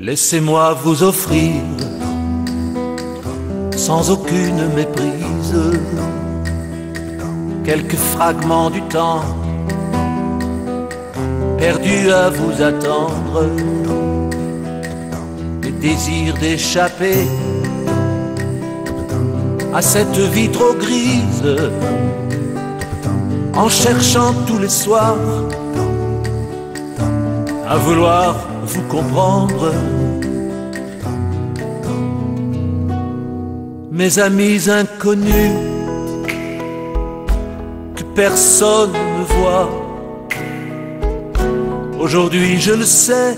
Laissez-moi vous offrir, sans aucune méprise, quelques fragments du temps perdus à vous attendre, des désirs d'échapper à cette vie trop grise, en cherchant tous les soirs à vouloir vous comprendre. Mes amis inconnus que personne ne voit, aujourd'hui je le sais,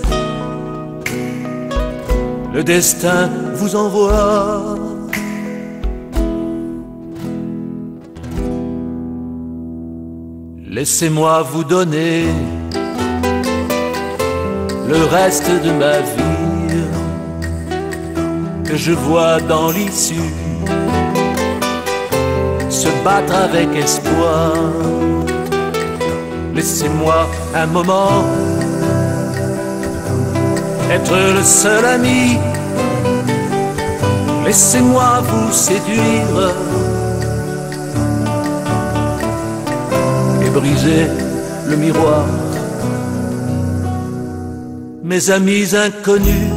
le destin vous envoie. Laissez-moi vous donner le reste de ma vie que je vois dans l'issue se battre avec espoir. Laissez-moi un moment être le seul ami. Laissez-moi vous séduire et briser le miroir. Mes amis inconnus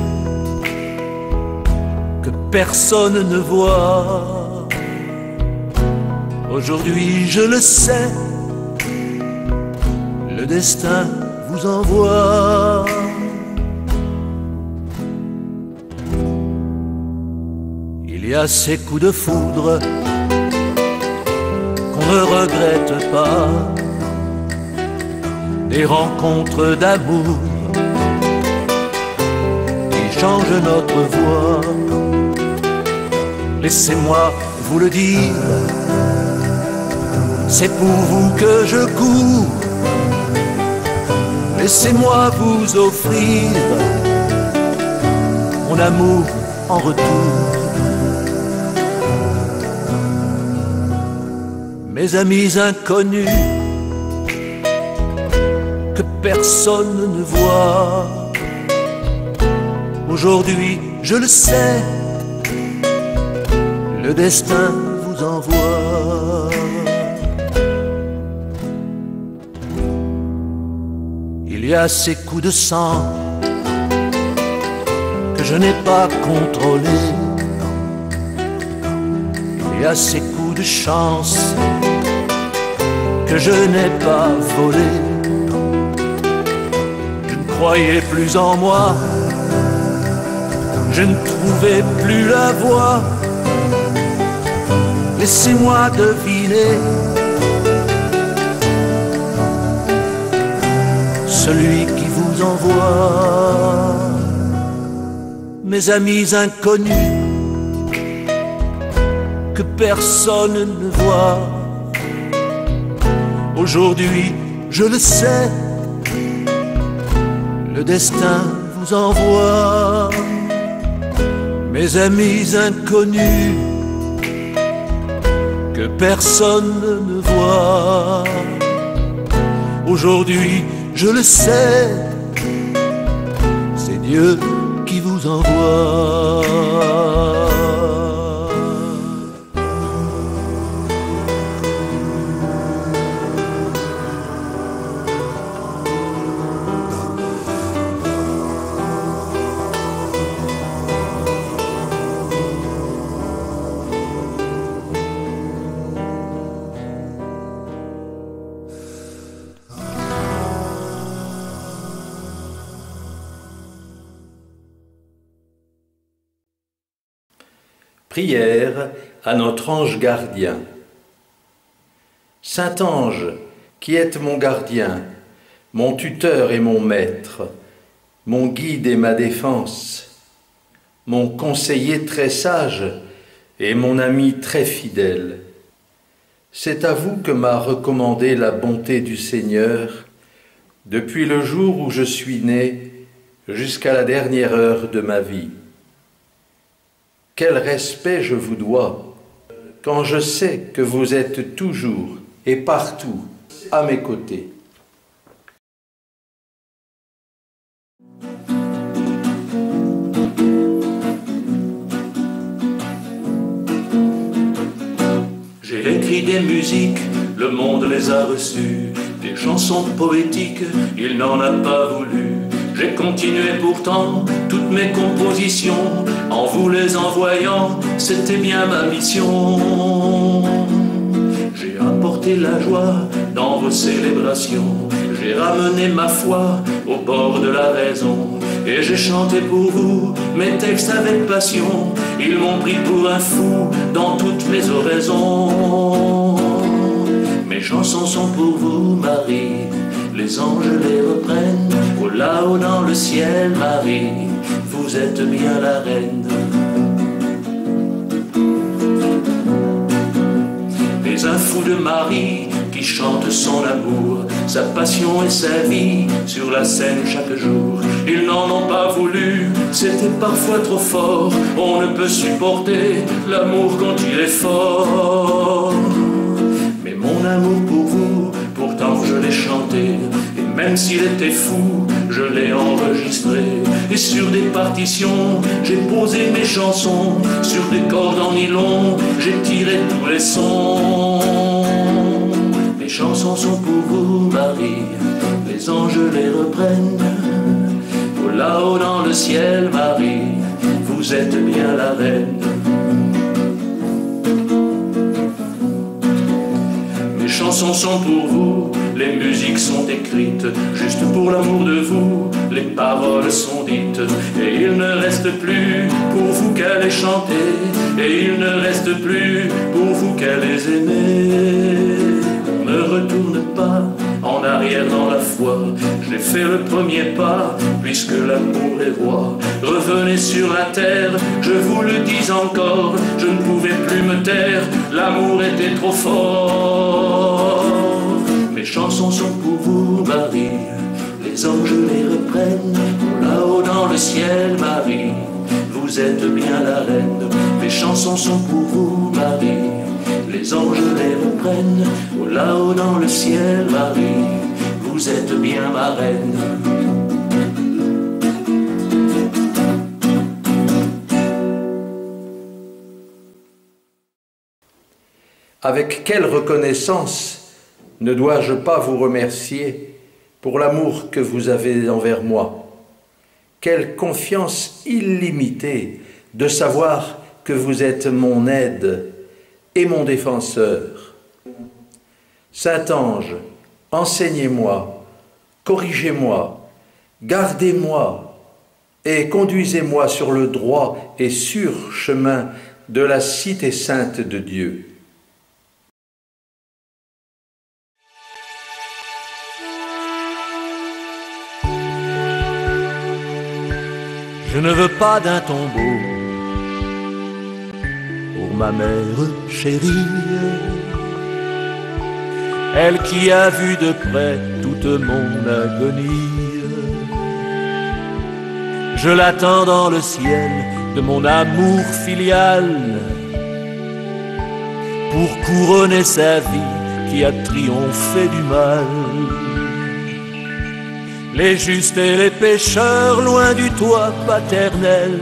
que personne ne voit, aujourd'hui je le sais, le destin vous envoie. Il y a ces coups de foudre qu'on ne regrette pas, des rencontres d'amour change notre voix. Laissez-moi vous le dire, c'est pour vous que je cours. Laissez-moi vous offrir mon amour en retour. Mes amis inconnus que personne ne voit, aujourd'hui, je le sais, le destin vous envoie. Il y a ces coups de sang que je n'ai pas contrôlés. Il y a ces coups de chance que je n'ai pas volés. Je ne croyais plus en moi, je ne trouvais plus la voie. Laissez-moi deviner celui qui vous envoie. Mes amis inconnus que personne ne voit, aujourd'hui je le sais, le destin vous envoie. Mes amis inconnus que personne ne voit, aujourd'hui je le sais, c'est Dieu qui vous envoie. Prière à notre ange gardien. Saint ange, qui êtes mon gardien, mon tuteur et mon maître, mon guide et ma défense, mon conseiller très sage et mon ami très fidèle, c'est à vous que m'a recommandé la bonté du Seigneur depuis le jour où je suis né jusqu'à la dernière heure de ma vie. Quel respect je vous dois quand je sais que vous êtes toujours et partout à mes côtés. écrit des musiques, le monde les a reçues. Des chansons poétiques, il n'en a pas voulu. J'ai continué pourtant toutes mes compositions, en vous les envoyant, c'était bien ma mission. J'ai apporté la joie dans vos célébrations, j'ai ramené ma foi au bord de la raison, et j'ai chanté pour vous mes textes avec passion. Ils m'ont pris pour un fou dans toutes mes oraisons. Mes chansons sont pour vous, Marie, les anges les reprennent. Oh là-haut dans le ciel, Marie, vous êtes bien la reine. Mais un fou de Marie qui chante son amour, sa passion et sa vie sur la scène chaque jour. Ils n'en ont pas voulu, c'était parfois trop fort. On ne peut supporter l'amour quand il est fort. Mais mon amour pour vous, pourtant je l'ai chanté, et même s'il était fou, je l'ai enregistré. Et sur des partitions, j'ai posé mes chansons, sur des cordes en nylon, j'ai tiré tous les sons. Mes chansons sont pour vous, Marie, les anges les reprennent. Oh là-haut dans le ciel, Marie, vous êtes bien la reine. Mes chansons sont pour vous, les musiques sont écrites, juste pour l'amour de vous, les paroles sont dites. Et il ne reste plus pour vous qu'à les chanter, et il ne reste plus pour vous qu'à les aimer. On ne retourne pas en arrière dans la foi, j'ai fait le premier pas, puisque l'amour est roi. Revenez sur la terre, je vous le dis encore, je ne pouvais plus me taire, l'amour était trop fort. Mes chansons sont pour vous, Marie, les anges les reprennent. Là-haut dans le ciel, Marie, vous êtes bien la reine. Mes chansons sont pour vous, Marie, les anges les reprennent. Là-haut dans le ciel, Marie, vous êtes bien ma reine. Avec quelle reconnaissance ne dois-je pas vous remercier pour l'amour que vous avez envers moi? Quelle confiance illimitée de savoir que vous êtes mon aide et mon défenseur. Saint-Ange, enseignez-moi, corrigez-moi, gardez-moi et conduisez-moi sur le droit et sûr chemin de la cité sainte de Dieu. Je ne veux pas d'un tombeau pour ma mère chérie, elle qui a vu de près toute mon agonie. Je l'attends dans le ciel de mon amour filial pour couronner sa vie qui a triomphé du mal. Les justes et les pécheurs, loin du toit paternel,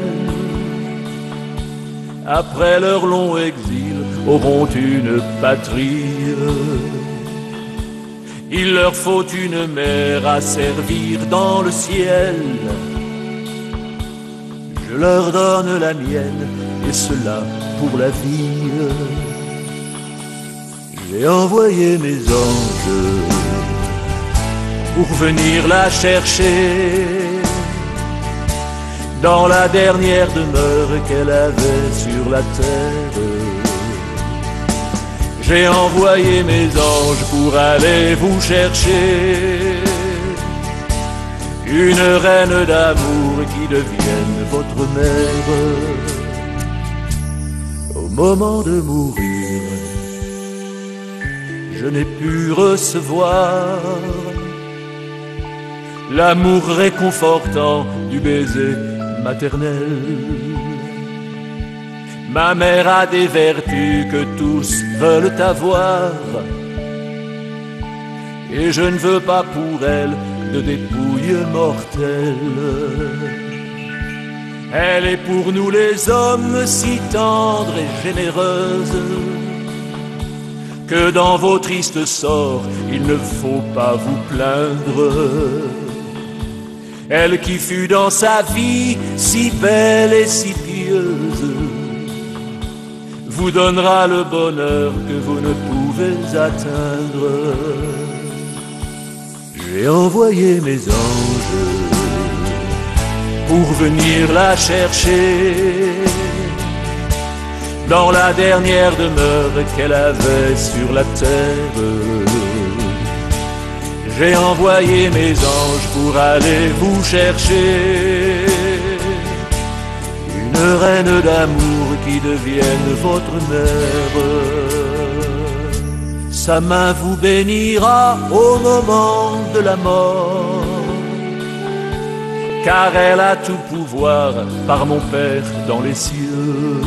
après leur long exil, auront une patrie. Il leur faut une mère à servir dans le ciel. Je leur donne la mienne, et cela pour la vie. J'ai envoyé mes anges pour venir la chercher dans la dernière demeure qu'elle avait sur la terre. J'ai envoyé mes anges pour aller vous chercher une reine d'amour qui devienne votre mère. Au moment de mourir, je n'ai pu recevoir l'amour réconfortant du baiser maternel. Ma mère a des vertus que tous veulent avoir, et je ne veux pas pour elle de dépouille mortelle. Elle est pour nous les hommes si tendre et généreuse, que dans vos tristes sorts, il ne faut pas vous plaindre. Elle qui fut dans sa vie si belle et si pieuse, vous donnera le bonheur que vous ne pouvez atteindre. J'ai envoyé mes anges pour venir la chercher dans la dernière demeure qu'elle avait sur la terre. J'ai envoyé mes anges pour aller vous chercher une reine d'amour qui devienne votre mère. Sa main vous bénira au moment de la mort, car elle a tout pouvoir par mon Père dans les cieux.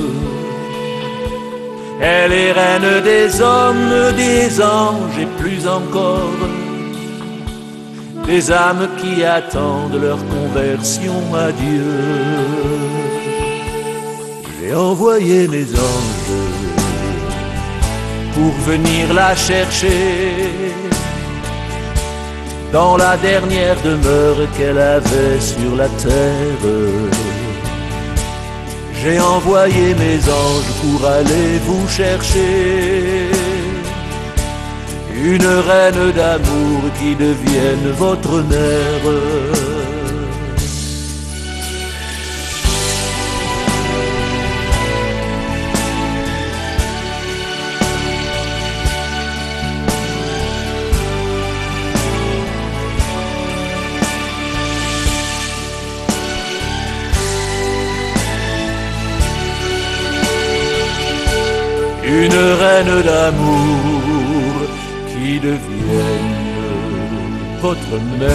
Elle est reine des hommes, des anges et plus encore des âmes qui attendent leur conversion à Dieu. J'ai envoyé mes anges pour venir la chercher dans la dernière demeure qu'elle avait sur la terre. J'ai envoyé mes anges pour aller vous chercher une reine d'amour qui devienne votre mère. Une reine d'amour qui devienne votre mère.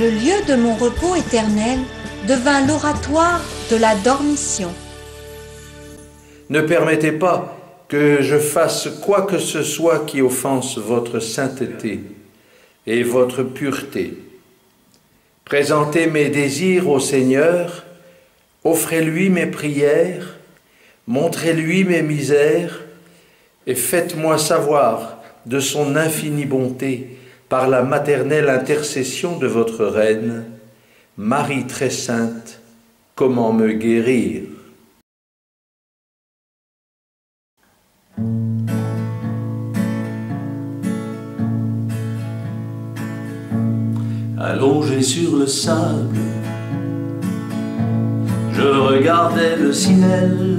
Le lieu de mon repos éternel devint l'oratoire de la dormition. Ne permettez pas que je fasse quoi que ce soit qui offense votre sainteté et votre pureté. Présentez mes désirs au Seigneur, offrez-lui mes prières, montrez-lui mes misères et faites-moi savoir de son infinie bonté par la maternelle intercession de votre Reine, Marie très sainte, comment me guérir. Allongé sur le sable, je regardais le ciel.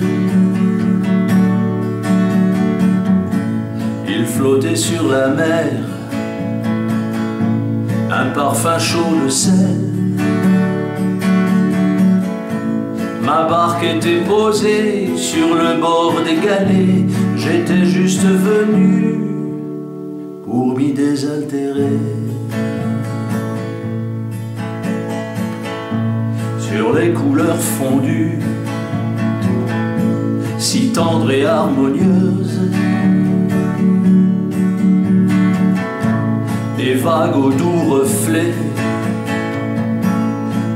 Il flottait sur la mer, un parfum chaud de sel. Ma barque était posée sur le bord des galets. J'étais juste venu pour m'y désaltérer. Sur les couleurs fondues, si tendres et harmonieuses, des vagues aux doux reflets,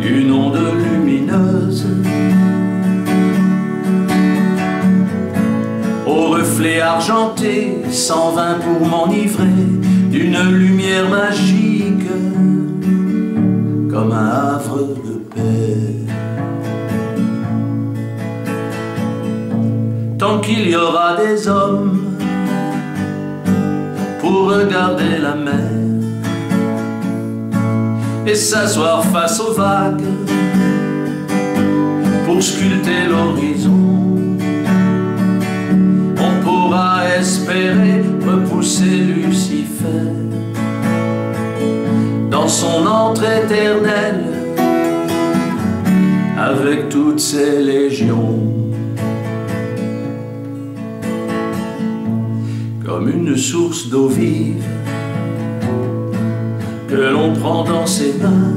une onde lumineuse, aux reflets argentés, 120 pour m'enivrer d'une lumière magique, comme un havre de paix. Tant qu'il y aura des hommes pour regarder la mer et s'asseoir face aux vagues pour sculpter l'horizon, on pourra espérer repousser Lucifer dans son antre éternel avec toutes ses légions. Comme une source d'eau vive que l'on prend dans ses mains,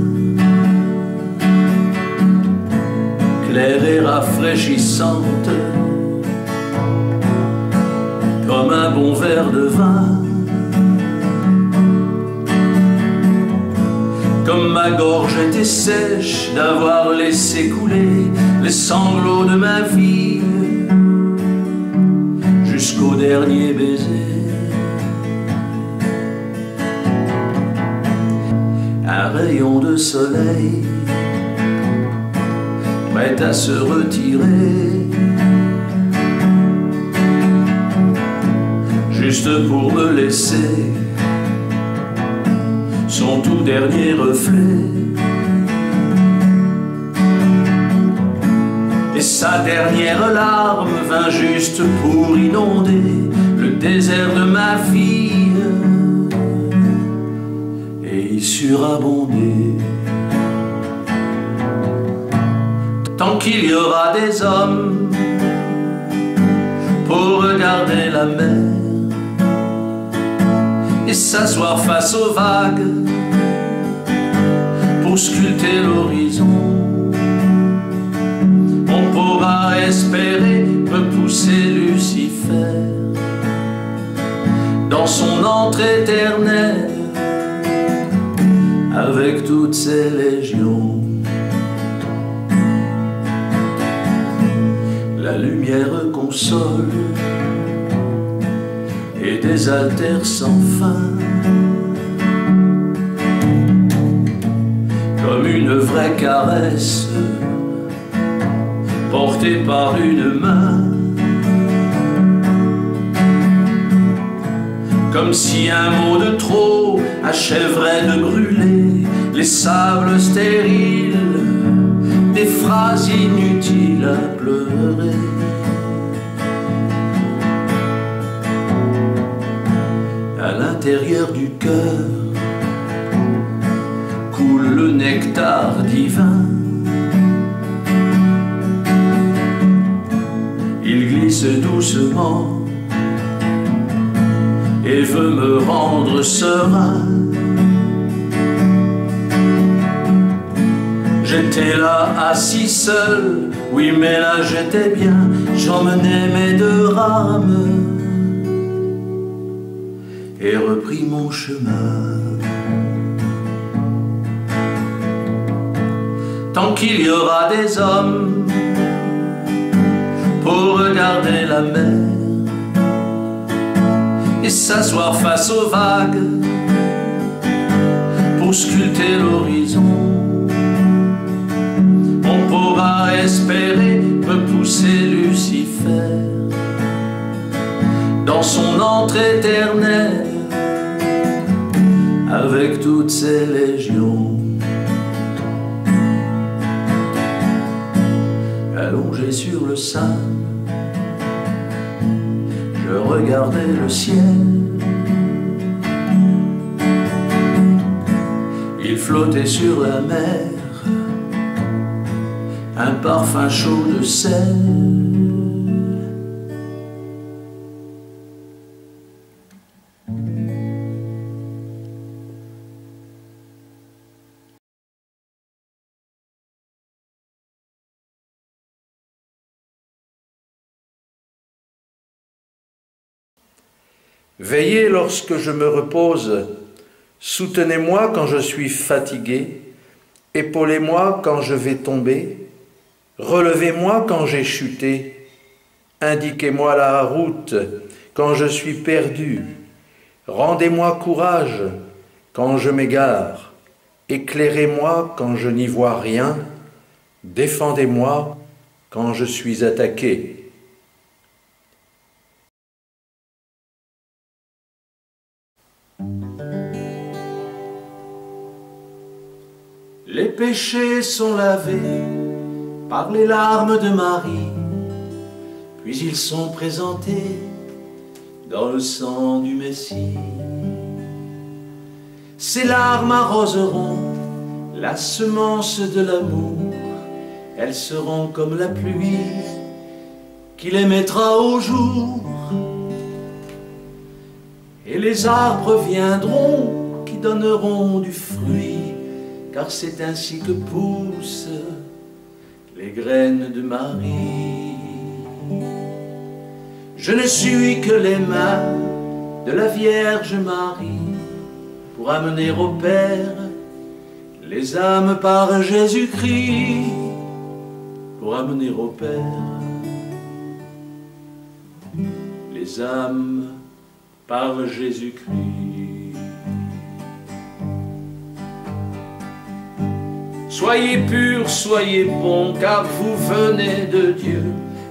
claire et rafraîchissante, comme un bon verre de vin, comme ma gorge était sèche d'avoir laissé couler les sanglots de ma vie jusqu'au dernier baiser. Un rayon de soleil prêt à se retirer, juste pour me laisser son tout dernier reflet. Et sa dernière larme vint juste pour inonder le désert de ma vie et y surabonder. Tant qu'il y aura des hommes pour regarder la mer et s'asseoir face aux vagues pour sculpter l'horizon, on pourra espérer repousser Lucifer dans son antre éternel avec toutes ses légions. La lumière console et désaltère sans fin, comme une vraie caresse portée par une main, comme si un mot de trop achèverait de brûler les sables stériles des phrases inutiles à pleurer. À l'intérieur du cœur coule le nectar divin. Il glisse doucement et veut me rendre serein. J'étais là assis seul, oui mais là j'étais bien, j'emmenais mes deux rames et repris mon chemin. Tant qu'il y aura des hommes pour regarder la mer et s'asseoir face aux vagues pour sculpter l'horizon, on pourra espérer repousser Lucifer dans son antre éternel avec toutes ses légions. Allongé sur le sable, je regardais le ciel. Il flottait sur la mer un parfum chaud de sel. Veillez lorsque je me repose, soutenez-moi quand je suis fatigué, épaulez-moi quand je vais tomber, relevez-moi quand j'ai chuté, indiquez-moi la route quand je suis perdu, rendez-moi courage quand je m'égare, éclairez-moi quand je n'y vois rien, défendez-moi quand je suis attaqué. Les péchés sont lavés par les larmes de Marie, puis ils sont présentés dans le sang du Messie. Ces larmes arroseront la semence de l'amour, elles seront comme la pluie qui les mettra au jour. Et les arbres viendront qui donneront du fruit, car c'est ainsi que poussent les graines de Marie. Je ne suis que les mains de la Vierge Marie pour amener au Père les âmes par Jésus-Christ pour amener au Père. Les âmes par Jésus-Christ. Soyez purs, soyez bons, car vous venez de Dieu,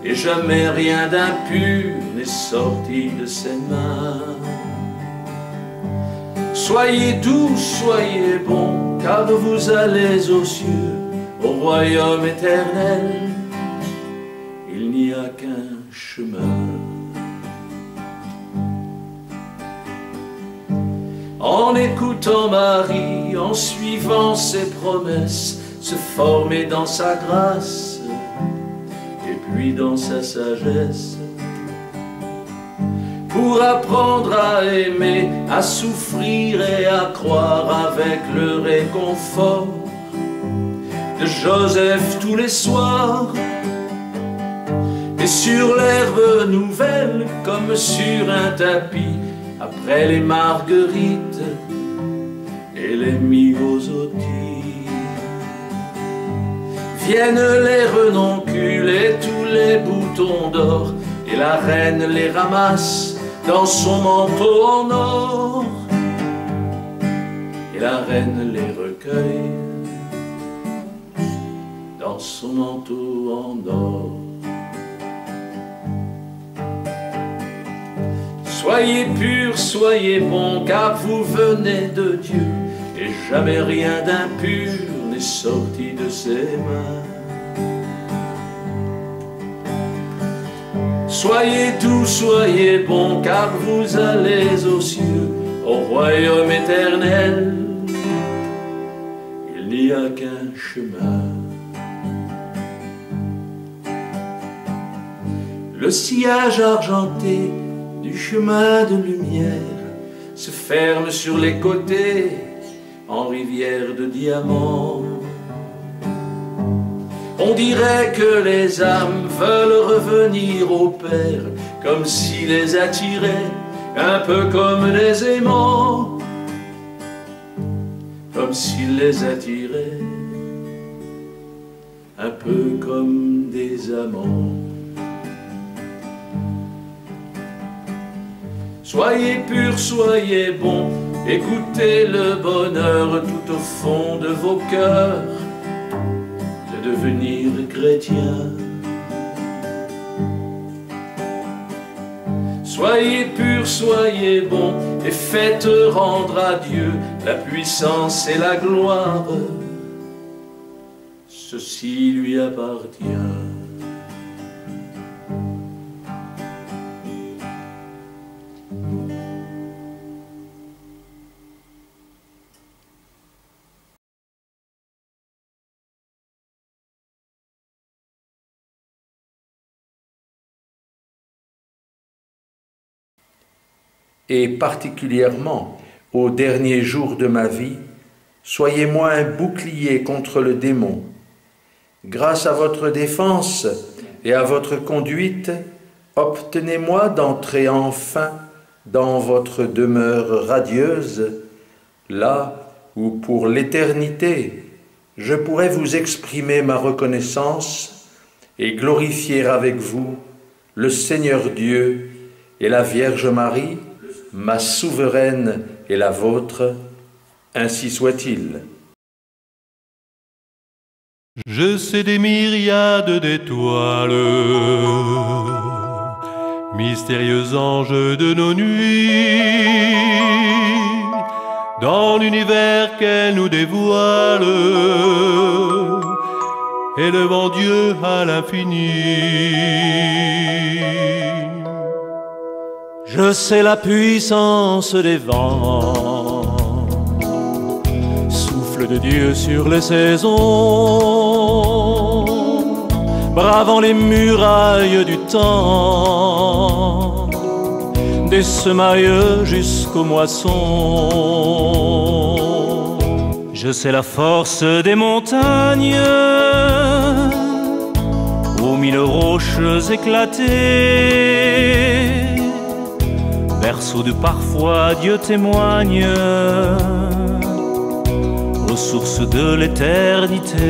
et jamais rien d'impur n'est sorti de ses mains. Soyez doux, soyez bons, car vous allez aux cieux, au royaume éternel. Il n'y a qu'un chemin. En écoutant Marie, en suivant ses promesses, se former dans sa grâce et puis dans sa sagesse, pour apprendre à aimer, à souffrir et à croire avec le réconfort de Joseph tous les soirs. Et sur l'herbe nouvelle, comme sur un tapis, après les marguerites et les myosotis, viennent les renoncules et tous les boutons d'or, et la reine les ramasse dans son manteau en or, et la reine les recueille dans son manteau en or. Soyez purs, soyez bons, car vous venez de Dieu, et jamais rien d'impur n'est sorti de ses mains. Soyez doux, soyez bons, car vous allez aux cieux, au royaume éternel. Il n'y a qu'un chemin. Le sillage argenté du chemin de lumière se ferme sur les côtés en rivière de diamants. On dirait que les âmes veulent revenir au Père, comme s'il les attirait, un peu comme les aimants, comme s'il les attirait, un peu comme des amants. Soyez purs, soyez bons, écoutez le bonheur tout au fond de vos cœurs de devenir chrétiens. Soyez purs, soyez bons, et faites rendre à Dieu la puissance et la gloire. Ceci lui appartient. Et particulièrement au dernier jour de ma vie, soyez-moi un bouclier contre le démon. Grâce à votre défense et à votre conduite, obtenez-moi d'entrer enfin dans votre demeure radieuse, là où pour l'éternité je pourrai vous exprimer ma reconnaissance et glorifier avec vous le Seigneur Dieu et la Vierge Marie, ma souveraine et la vôtre, ainsi soit-il. Je sais des myriades d'étoiles, mystérieux anges de nos nuits, dans l'univers qu'elles nous dévoilent, élevant Dieu à l'infini. Je sais la puissance des vents, souffle de Dieu sur les saisons, bravant les murailles du temps, des semailles jusqu'aux moissons. Je sais la force des montagnes, aux mille roches éclatées, berceau de parfois Dieu témoigne, aux aux sources de l'éternité.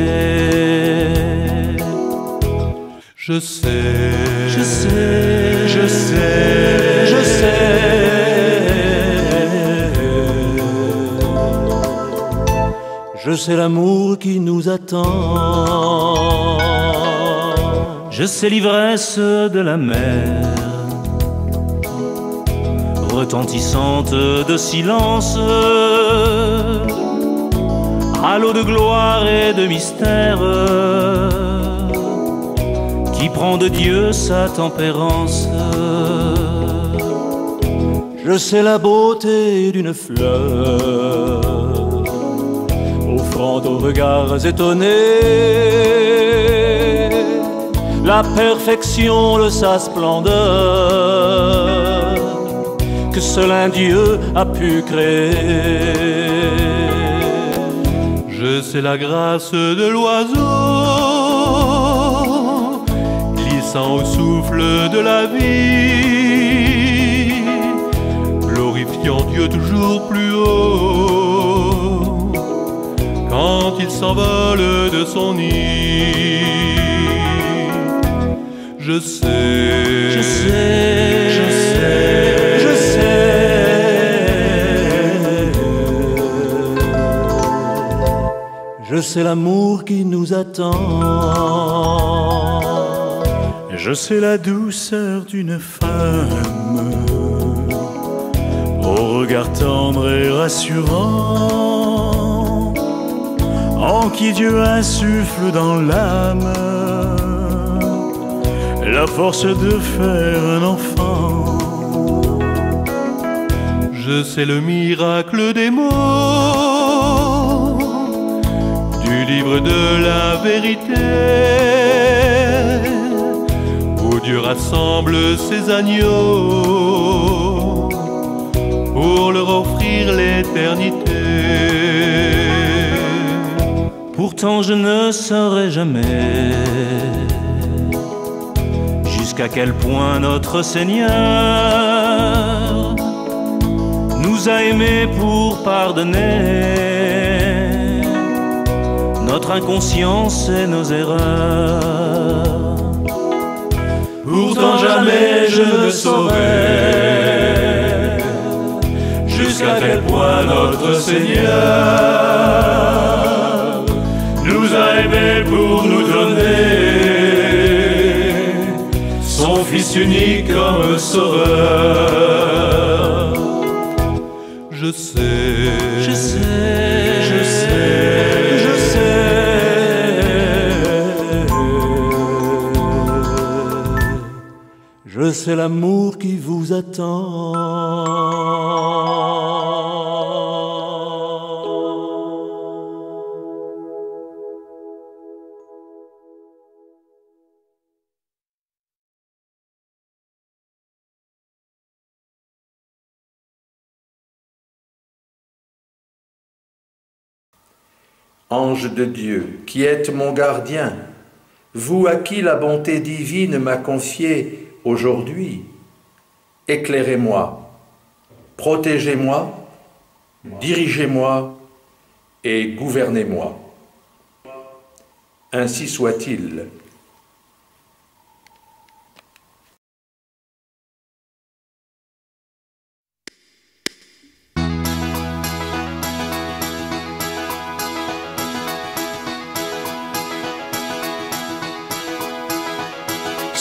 Je sais, Je sais, je sais, je sais. Je sais l'amour qui nous attend. Je sais l'ivresse de la mer, retentissante de silence, halo de gloire et de mystère, qui prend de Dieu sa tempérance. Je sais la beauté d'une fleur, offrant aux regards étonnés la perfection de sa splendeur, que seul un Dieu a pu créer. je sais la grâce de l'oiseau, glissant au souffle de la vie, glorifiant Dieu toujours plus haut, quand il s'envole de son nid. Je sais, Je sais, je sais, je sais. Je sais l'amour qui nous attend. Je sais la douceur d'une femme, au regard tendre et rassurant, en qui Dieu insuffle dans l'âme la force de faire un enfant. je sais le miracle des mots du livre de la vérité, où Dieu rassemble ses agneaux pour leur offrir l'éternité. Pourtant je ne saurais jamais jusqu'à quel point notre Seigneur nous a aimés pour pardonner notre inconscience et nos erreurs. Pourtant jamais je ne saurais jusqu'à quel point notre Seigneur nous a aimés pour nous donner son Fils unique comme sauveur. Je sais, je sais, je sais, je sais. Je sais l'amour qui vous attend. Ange de Dieu, qui êtes mon gardien, vous à qui la bonté divine m'a confié aujourd'hui, éclairez-moi, protégez-moi, dirigez-moi et gouvernez-moi. Ainsi soit-il.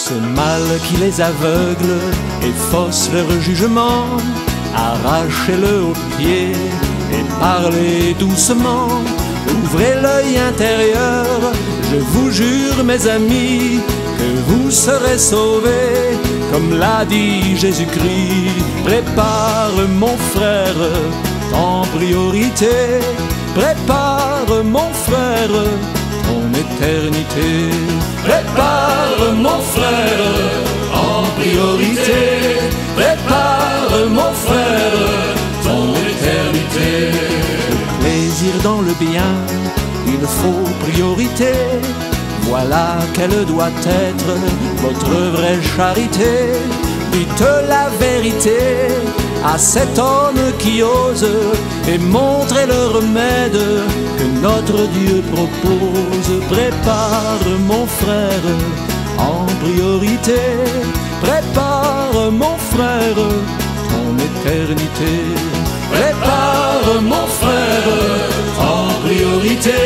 Ce mal qui les aveugle et fausse leur jugement, arrachez-le aux pieds et parlez doucement. Ouvrez l'œil intérieur, je vous jure mes amis, que vous serez sauvés, comme l'a dit Jésus-Christ. Prépare mon frère en priorité, prépare mon frère ton éternité. Prépare mon frère en priorité, prépare mon frère ton éternité. Le plaisir dans le bien, une fausse priorité, voilà quelle doit être votre vraie charité. Dites la vérité à cet homme qui ose et montrer le remède que notre Dieu propose. Prépare mon frère en priorité, prépare mon frère ton éternité. Prépare mon frère en priorité,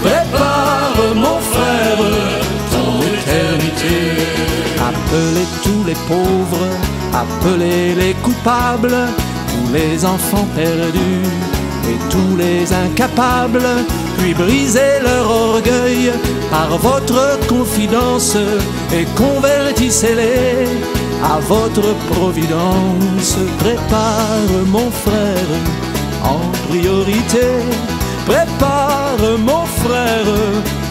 prépare mon frère ton éternité. Appelez tous les pauvres, appelez les coupables, tous les enfants perdus et tous les incapables, puis brisez leur orgueil par votre confidence et convertissez-les à votre providence. Prépare mon frère en priorité, prépare mon frère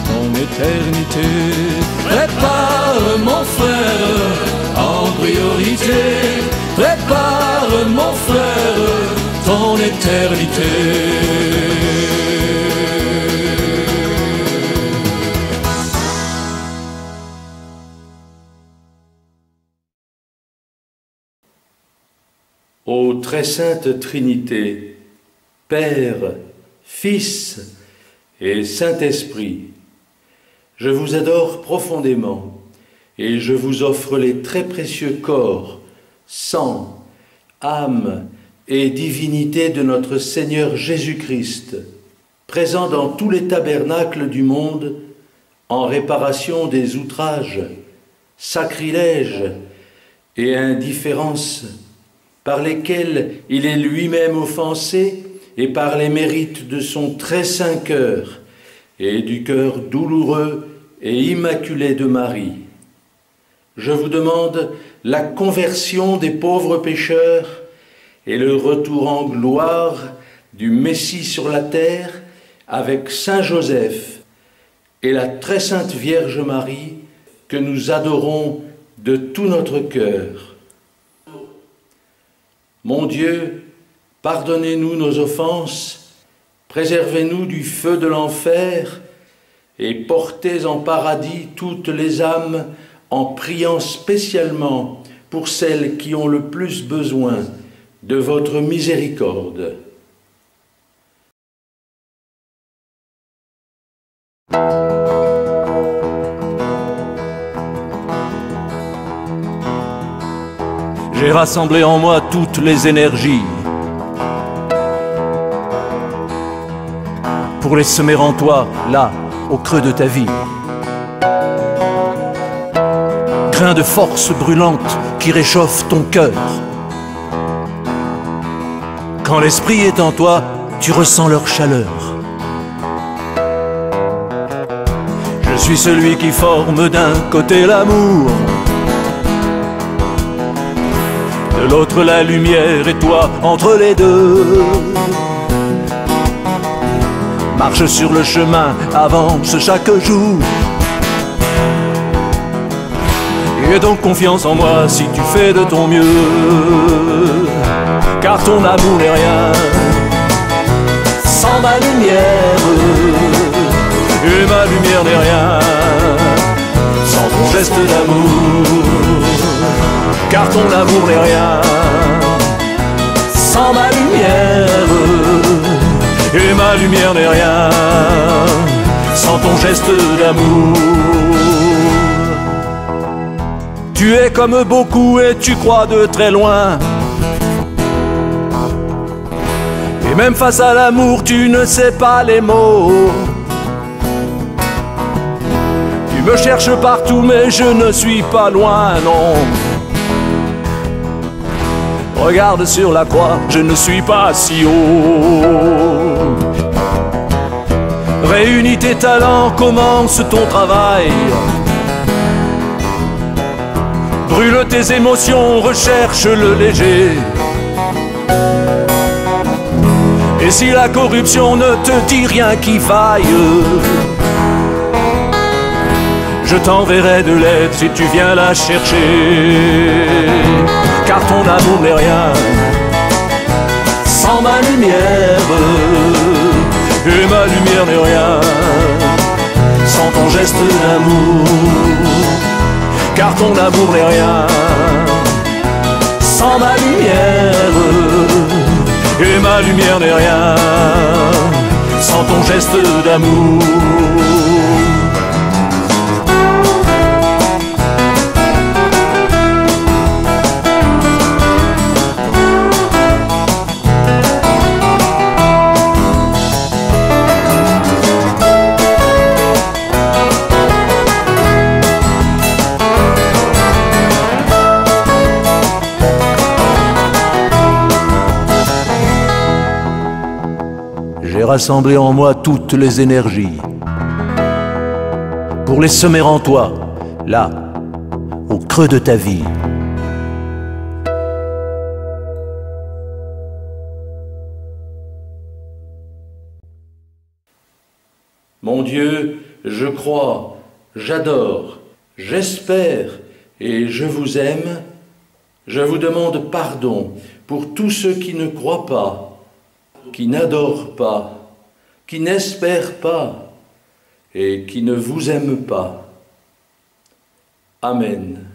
ton éternité. Prépare mon frère en priorité, prépare mon frère ton éternité. Ô très sainte Trinité, Père, Fils et Saint-Esprit, je vous adore profondément et je vous offre les très précieux corps, sang, âme et divinité de notre Seigneur Jésus-Christ, présent dans tous les tabernacles du monde, en réparation des outrages, sacrilèges et indifférences par lesquels il est lui-même offensé et par les mérites de son très saint cœur et du cœur douloureux et immaculé de Marie. Je vous demande la conversion des pauvres pécheurs et le retour en gloire du Messie sur la terre avec Saint Joseph et la très sainte Vierge Marie que nous adorons de tout notre cœur. Mon Dieu, pardonnez-nous nos offenses, préservez-nous du feu de l'enfer et portez en paradis toutes les âmes en priant spécialement pour celles qui ont le plus besoin de votre miséricorde. J'ai rassemblé en moi toutes les énergies pour les semer en toi, là, au creux de ta vie. Grains de force brûlante qui réchauffent ton cœur. Quand l'esprit est en toi, tu ressens leur chaleur. Je suis celui qui forme d'un côté l'amour, de l'autre la lumière et toi entre les deux. Marche sur le chemin, avance chaque jour. Aie donc confiance en moi si tu fais de ton mieux, car ton amour n'est rien sans ma lumière, et ma lumière n'est rien sans ton geste d'amour, car ton amour n'est rien sans ma lumière, et ma lumière n'est rien sans ton geste d'amour. Tu es comme beaucoup et tu crois de très loin, et même face à l'amour tu ne sais pas les mots. Tu me cherches partout mais je ne suis pas loin, non. Regarde sur la croix, je ne suis pas si haut. Réunis tes talents, commence ton travail. Brûle tes émotions, recherche le léger. Et si la corruption ne te dit rien qui faille, je t'enverrai de l'aide si tu viens la chercher. Car ton amour n'est rien sans ma lumière, et ma lumière n'est rien sans ton geste d'amour. Car ton amour n'est rien sans ma lumière, et ma lumière n'est rien sans ton geste d'amour. J'ai rassemblé en moi toutes les énergies pour les semer en toi, là, au creux de ta vie. Mon Dieu, je crois, j'adore, j'espère et je vous aime. Je vous demande pardon pour tous ceux qui ne croient pas, qui n'adorent pas, qui n'espèrent pas et qui ne vous aiment pas. Amen.